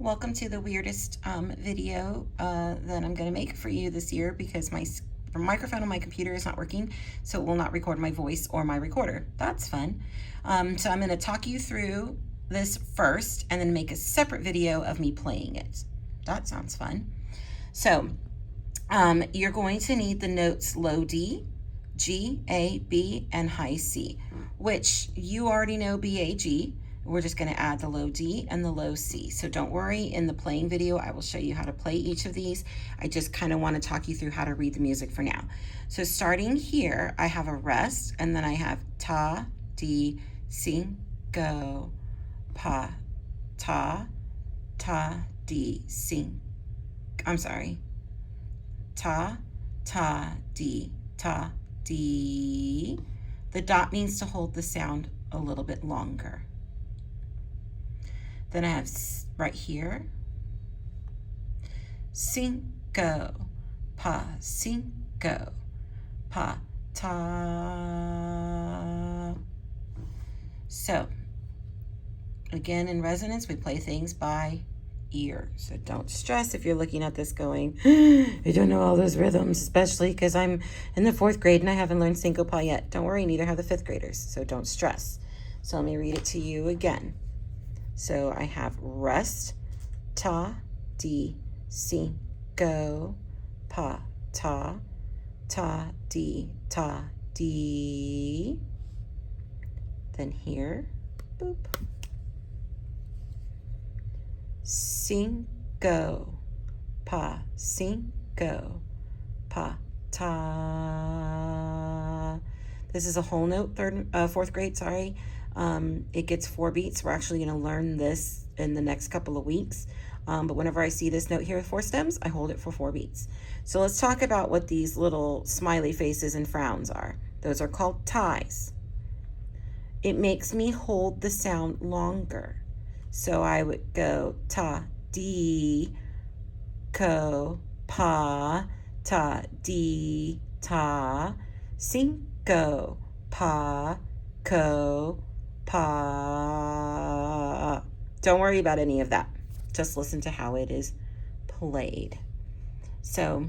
Welcome to the weirdest video that I'm going to make for you this year because my microphone on my computer is not working, so it will not record my voice or my recorder. That's fun. So I'm going to talk you through this first and then make a separate video of me playing it. That sounds fun. So you're going to need the notes low D, G, A, B, and high C, which you already know B, A, G. We're just going to add the low D and the low C. So don't worry, in the playing video, I will show you how to play each of these. I just kind of want to talk you through how to read the music for now. So starting here, I have a rest, and then I have ta, D, si, go, pa, ta, D, si. I'm sorry. Ta, D, ta, D. The dot means to hold the sound a little bit longer. Then I have right here, cinco, pa, cinco, pa, ta. So, again, in resonance, we play things by ear. So don't stress if you're looking at this going, I don't know all those rhythms, especially because I'm in the 4th grade and I haven't learned cinco pa yet. Don't worry, neither have the 5th graders, so don't stress. So let me read it to you again. So I have rest, ta, D, si, go, pa, ta, D, ta, D. Then here, boop. Cinco, pa, cinco, pa, ta. This is a whole note, 4th grade, sorry. It gets 4 beats. We're actually going to learn this in the next couple of weeks. But whenever I see this note here with 4 stems, I hold it for 4 beats. So let's talk about what these little smiley faces and frowns are. Those are called ties. It makes me hold the sound longer. So I would go ta, D, co, pa, ta, D, ta, cinco, pa, co, pa. Don't worry about any of that. Just listen to how it is played. So,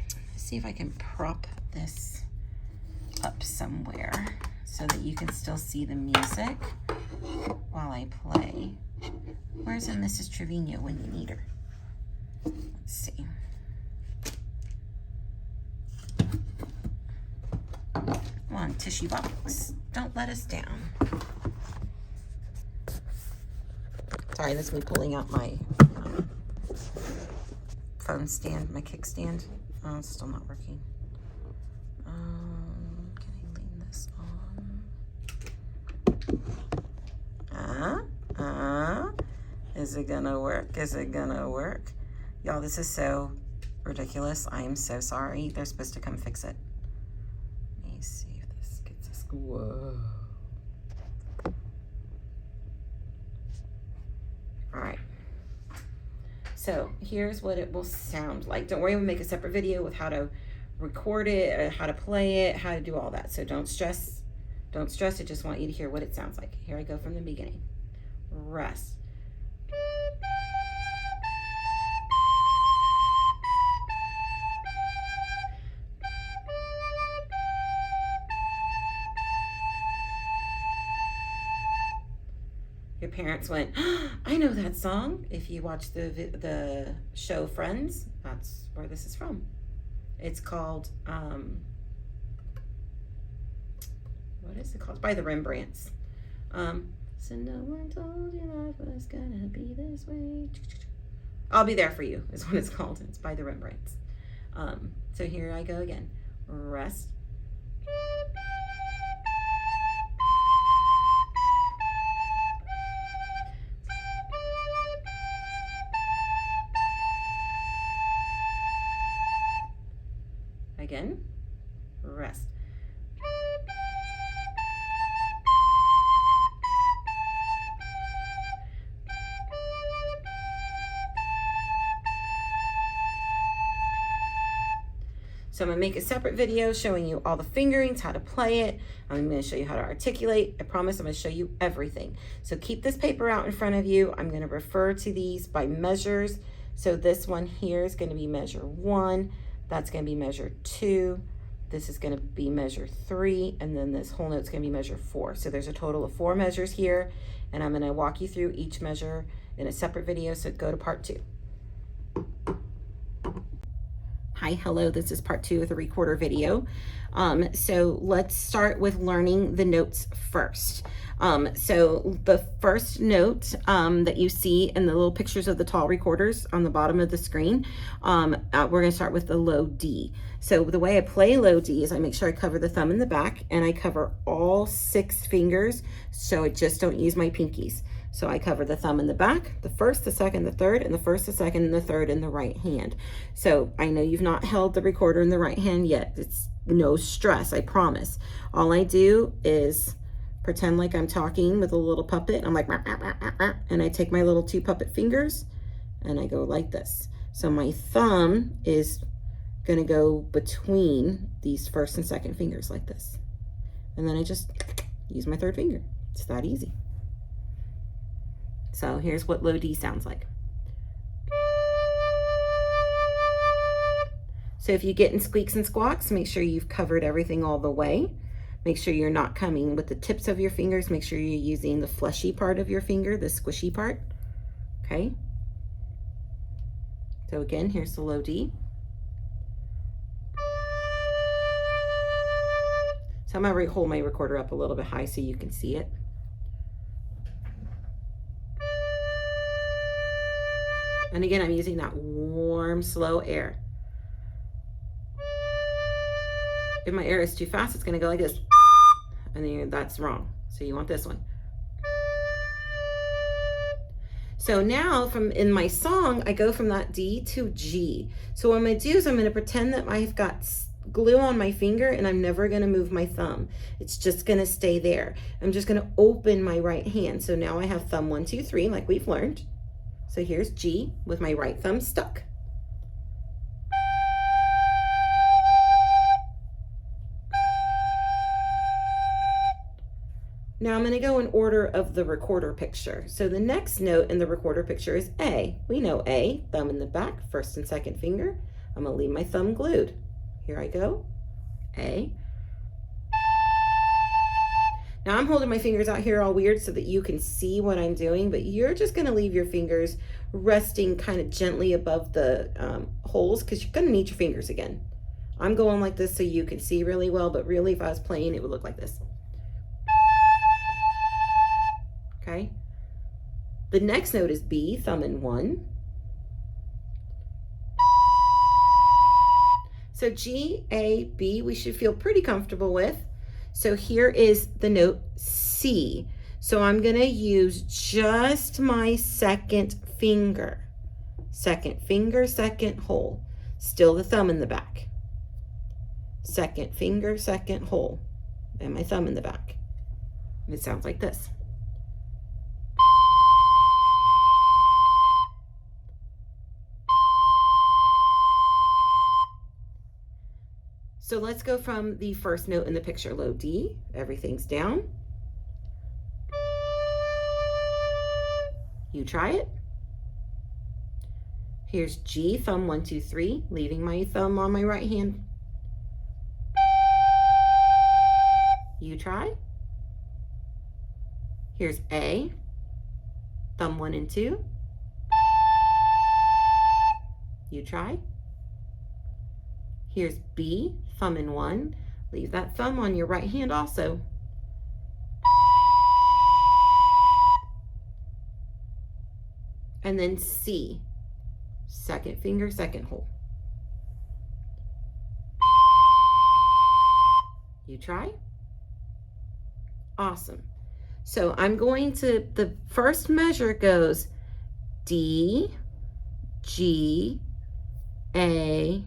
let's see if I can prop this up somewhere so that you can still see the music while I play. Where's a Mrs. Trevino when you need her? Let's see. Come on, tissue box. Don't let us down. Sorry, that's me pulling out my phone stand, my kickstand. Oh, it's still not working. Can I lean this on? Is it gonna work? Is it gonna work? Y'all, this is so ridiculous. I am so sorry. They're supposed to come fix it. Let me see if this gets us. Whoa. All right. So here's what it will sound like. Don't worry, we'll make a separate video with how to record it, how to play it, how to do all that. So don't stress. Don't stress. I just want you to hear what it sounds like. Here I go from the beginning. Rest. Your parents went, oh, I know that song. If you watch the show Friends, that's where this is from. It's called, what is it called? It's by the Rembrandts. So no one told you life was gonna be this way. I'll Be There For You is what it's called. It's by the Rembrandts. So here I go again. Rest. Again, rest. So I'm gonna make a separate video showing you all the fingerings, how to play it. I'm gonna show you how to articulate. I promise I'm gonna show you everything. So keep this paper out in front of you. I'm gonna refer to these by measures. So this one here is gonna be measure 1. That's gonna be measure 2. This is gonna be measure 3. And then this whole note's gonna be measure 4. So there's a total of 4 measures here. And I'm gonna walk you through each measure in a separate video. So go to part 2. Hi, hello, this is part 2 of the recorder video. So let's start with learning the notes first. So the first note that you see in the little pictures of the tall recorders on the bottom of the screen, we're gonna start with the low D. So the way I play low D is I make sure I cover the thumb in the back and I cover all 6 fingers, so I just don't use my pinkies. So I cover the thumb in the back, the first, the second, the third, and the first, the second, and the third in the right hand. So I know you've not held the recorder in the right hand yet. It's no stress, I promise. All I do is pretend like I'm talking with a little puppet. I'm like, rah, rah, rah, rah, rah, and I take my little 2 puppet fingers and I go like this. So my thumb is gonna go between these first and second fingers like this. And then I just use my 3rd finger. It's that easy. So here's what low D sounds like. So if you get in squeaks and squawks, make sure you've covered everything all the way. Make sure you're not coming with the tips of your fingers. Make sure you're using the fleshy part of your finger, the squishy part, okay? So again, here's the low D. So I'm gonna hold my recorder up a little bit high so you can see it. And again, I'm using that warm, slow air. If my air is too fast, it's gonna go like this. And then that's wrong. So you want this one. So now in my song, I go from that D to G. So what I'm gonna do is I'm gonna pretend that I've got glue on my finger and I'm never gonna move my thumb. It's just gonna stay there. I'm just gonna open my right hand. So now I have thumb 1, 2, 3, like we've learned. So here's G with my right thumb stuck. Now I'm going to go in order of the recorder picture. So the next note in the recorder picture is A. We know A, thumb in the back, first and second finger. I'm going to leave my thumb glued. Here I go, A. Now I'm holding my fingers out here all weird so that you can see what I'm doing, but you're just gonna leave your fingers resting kind of gently above the holes because you're gonna need your fingers again. I'm going like this so you can see really well, but really if I was playing, it would look like this. Okay. The next note is B, thumb in 1. So G, A, B, we should feel pretty comfortable with. So here is the note C. So I'm gonna use just my second finger. Second finger, second hole. Still the thumb in the back. Second finger, second hole. And my thumb in the back. And it sounds like this. So let's go from the first note in the picture, low D, everything's down. You try it. Here's G, thumb 1, 2, 3, leaving my thumb on my right hand. You try. Here's A, thumb 1 and 2. You try. Here's B, thumb in 1. Leave that thumb on your right hand also. And then C, second finger, second hole. You try? Awesome. So I'm going to, the first measure goes D, G, A,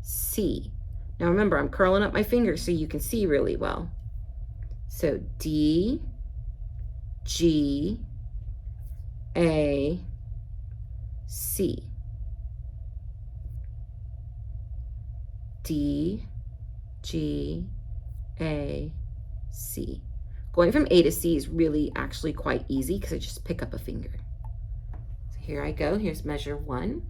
C. Now remember, I'm curling up my fingers so you can see really well. So D, G, A, C. D, G, A, C. Going from A to C is really actually quite easy because I just pick up a finger. So here I go. Here's measure 1.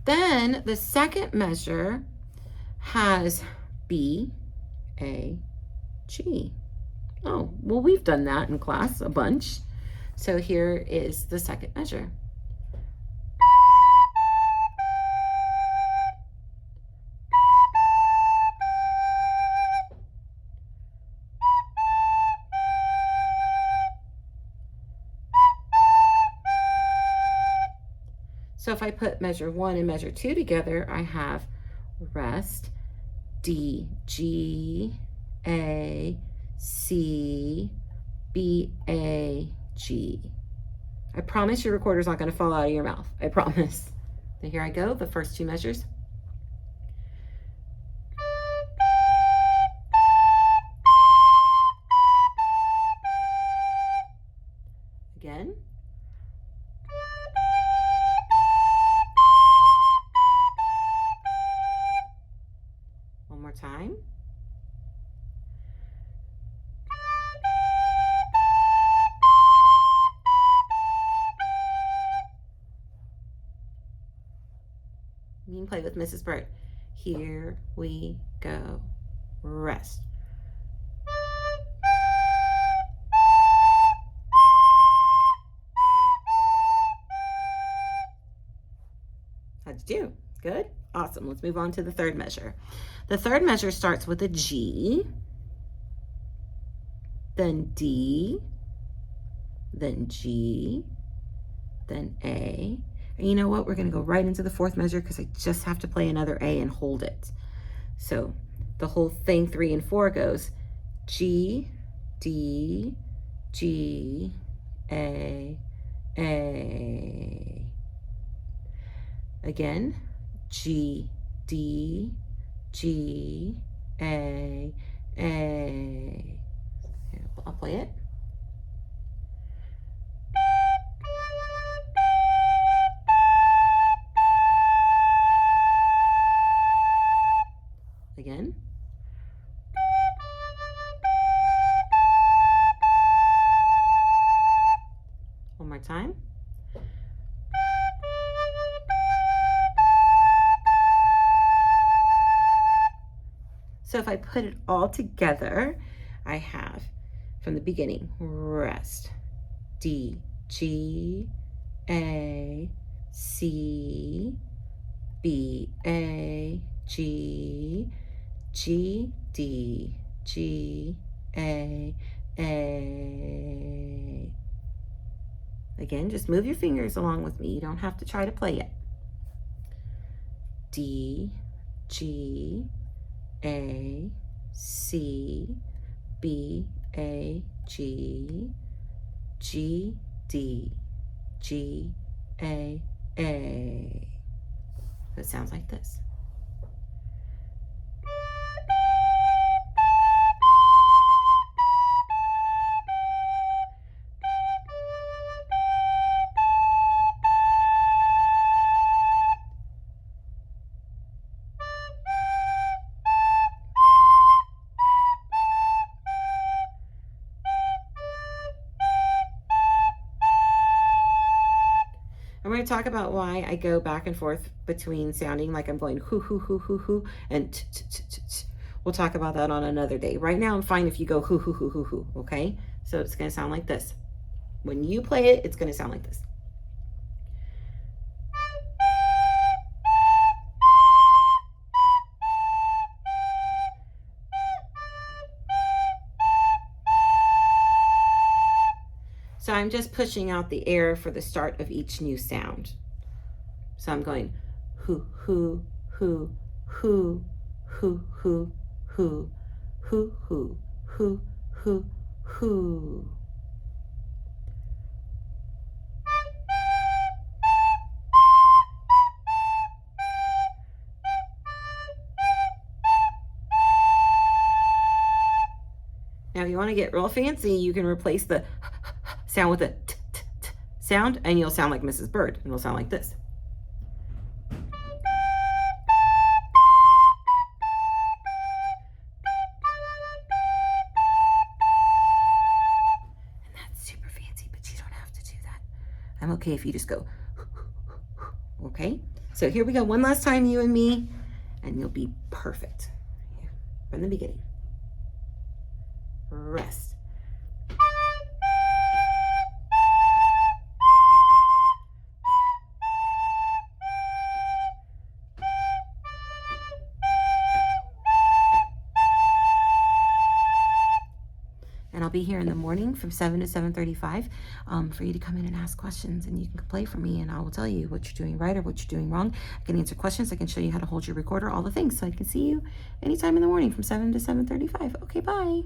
Then the second measure has B, A, G. Oh, well, we've done that in class a bunch. So here is the second measure. So if I put measure 1 and measure 2 together, I have rest, D, G, A, C, B, A, G. I promise your recorder's not going to fall out of your mouth. I promise. So here I go, the first 2 measures. Again. One more time. You can play with Mrs. Bird. Here we go. Rest. How'd you do? Good? Awesome. Let's move on to the third measure. The third measure starts with a G, then D, then G, then A. And you know what? We're going to go right into the fourth measure because I just have to play another A and hold it. So the whole thing, 3 and 4, goes G, D, G, A, A. Again, G, D, G, A, A. Here, I'll play it. Again. One more time. So if I put it all together, I have from the beginning, rest, D, G, A, C, B, A, G, G, D, G, A, A. Again, just move your fingers along with me. You don't have to try to play it. D, G, A, C, B, A, G, G, D, G, A, A. So it sounds like this. And we're going to talk about why I go back and forth between sounding like I'm going hoo, hoo, hoo, hoo, hoo, and t, t, t, t, t. We'll talk about that on another day. Right now, I'm fine if you go hoo, hoo, hoo, hoo, hoo, okay? So it's going to sound like this. When you play it, it's going to sound like this. So I'm just pushing out the air for the start of each new sound. So I'm going hoo, hoo, hoo, hoo, hoo, hoo, hoo, hoo, hoo, hoo, hoo, hoo. Now, if you want to get real fancy, you can replace the sound with a t, t, t sound, and you'll sound like Mrs. Bird, and it'll sound like this. And that's super fancy, but you don't have to do that. I'm okay if you just go, okay? So here we go, one last time, you and me, and you'll be perfect. Here, from the beginning. Rest. And I'll be here in the morning from 7 to 7:35 for you to come in and ask questions, and you can play for me, and I will tell you what you're doing right or what you're doing wrong. I can answer questions. I can show you how to hold your recorder, all the things. So I can see you anytime in the morning from 7 to 7:35. Okay, bye.